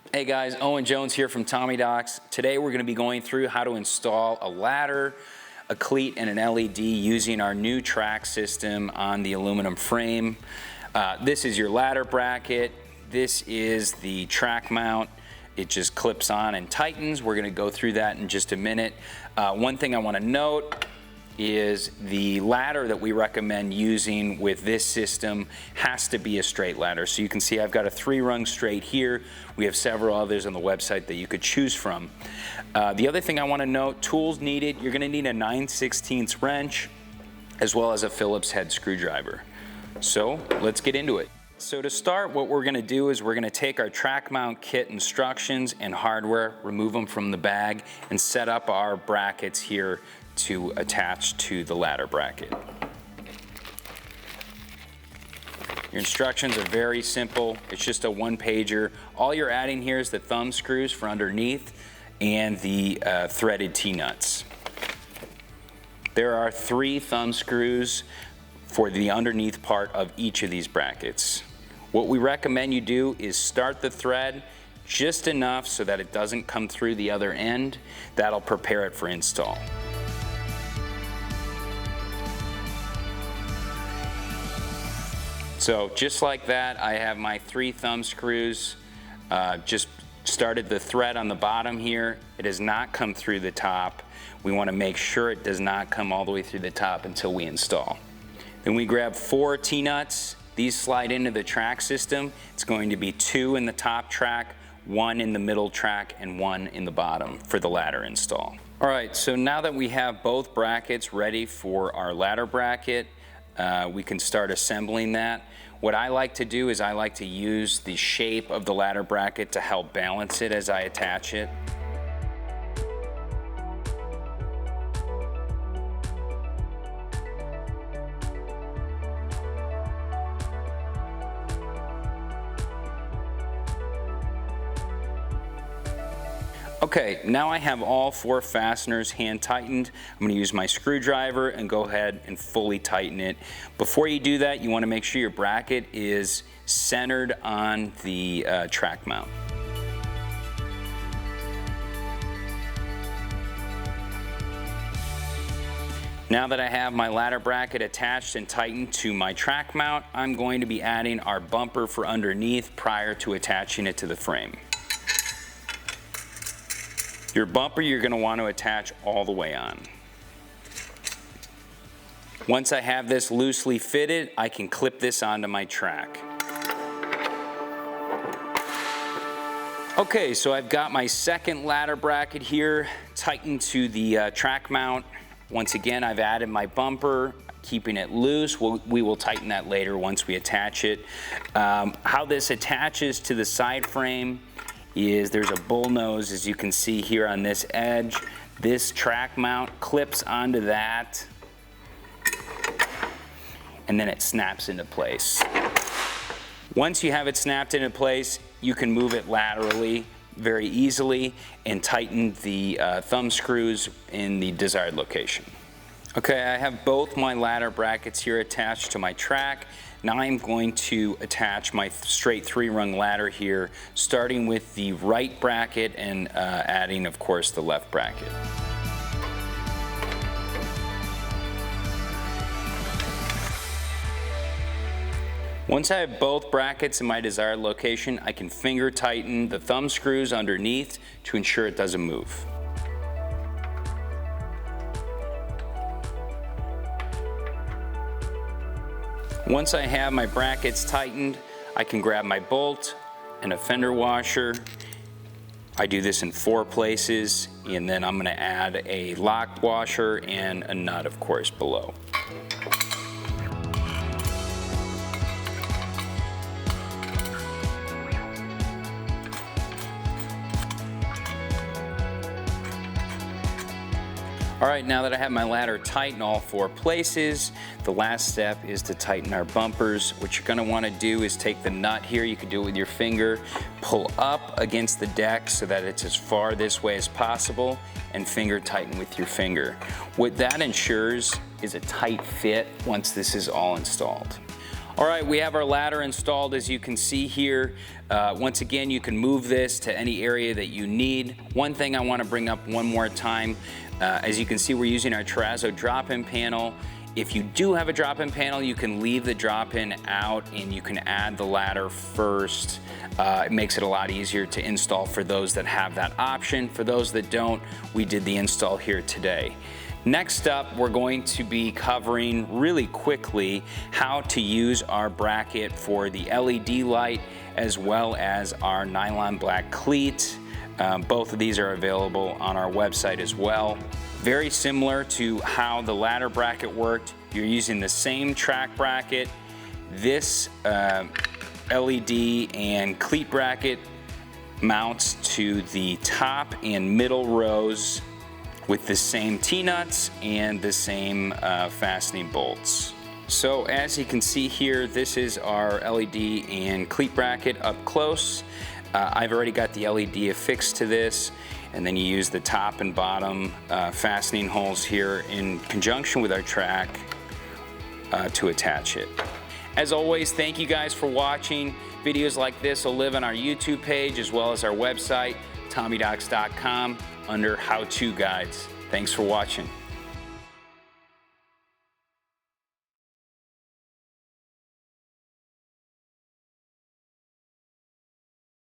Hey guys, Owen Jones here from Tommy Docs. Today we're going to be going through how to install a ladder, a cleat, and an LED using our new track system on the aluminum frame. This is your ladder bracket. This is the track mount. It just clips on and tightens. We're going to go through that in just a minute. One thing I want to note is the ladder that we recommend using with this system has to be a straight ladder. So you can see I've got a 3-rung straight here. We have several others on the website that you could choose from. The other thing I want to note, tools needed, you're going to need a 9/16 wrench as well as a Phillips head screwdriver. So let's get into it. So to start, what we're going to do is we're going to take our track mount kit instructions and hardware, remove them from the bag, and set up our brackets here to attach to the ladder bracket. Your instructions are very simple. It's just a 1-pager. All you're adding here is the thumb screws for underneath and the threaded T-nuts. There are 3 thumb screws for the underneath part of each of these brackets. What we recommend you do is start the thread just enough so that it doesn't come through the other end. That'll prepare it for install. So just like that, I have my 3 thumb screws. Just started the thread on the bottom here. It has not come through the top. We want to make sure it does not come all the way through the top until we install. Then we grab 4 T-nuts. These slide into the track system. It's going to be 2 in the top track, 1 in the middle track, and 1 in the bottom for the ladder install. All right, so now that we have both brackets ready for our ladder bracket, we can start assembling that. What I like to do is I like to use the shape of the ladder bracket to help balance it as I attach it. Okay, now I have all 4 fasteners hand tightened. I'm going to use my screwdriver and go ahead and fully tighten it. Before you do that, you want to make sure your bracket is centered on the track mount. Now that I have my ladder bracket attached and tightened to my track mount, I'm going to be adding our bumper for underneath prior to attaching it to the frame. Your bumper you're going to want to attach all the way on. Once I have this loosely fitted, I can clip this onto my track. Okay, so I've got my second ladder bracket here tightened to the track mount. Once again, I've added my bumper, keeping it loose. We will tighten that later once we attach it. How this attaches to the side frame is there's a bull nose, as you can see here on this edge. This track mount clips onto that, and then it snaps into place. Once you have it snapped into place, you can move it laterally very easily and tighten the thumb screws in the desired location. Okay, I have both my ladder brackets here attached to my track. Now I'm going to attach my straight 3-rung ladder here, starting with the right bracket and adding, of course, the left bracket. Once I have both brackets in my desired location, I can finger tighten the thumb screws underneath to ensure it doesn't move. Once I have my brackets tightened, I can grab my bolt and a fender washer. I do this in 4 places, and then I'm going to add a lock washer and a nut, of course, below. All right, now that I have my ladder tight in all 4 places, the last step is to tighten our bumpers. What you're gonna wanna do is take the nut here, you can do it with your finger, pull up against the deck so that it's as far this way as possible, and finger tighten with your finger. What that ensures is a tight fit once this is all installed. All right, we have our ladder installed, as you can see here. Once again, you can move this to any area that you need. One thing I want to bring up one more time, as you can see, we're using our Terrazzo drop-in panel. If you do have a drop-in panel, you can leave the drop-in out and you can add the ladder first. It makes it a lot easier to install for those that have that option. For those that don't, we did the install here today. Next up, we're going to be covering really quickly how to use our bracket for the LED light as well as our nylon black cleat. Both of these are available on our website as well. Very similar to how the ladder bracket worked. You're using the same track bracket. This LED and cleat bracket mounts to the top and middle rows with the same T-nuts and the same fastening bolts. So as you can see here, this is our LED and cleat bracket up close. I've already got the LED affixed to this, and then you use the top and bottom fastening holes here in conjunction with our track to attach it. As always, thank you guys for watching. Videos like this will live on our YouTube page as well as our website, TommyDocs.com, under how-to guides. Thanks for watching.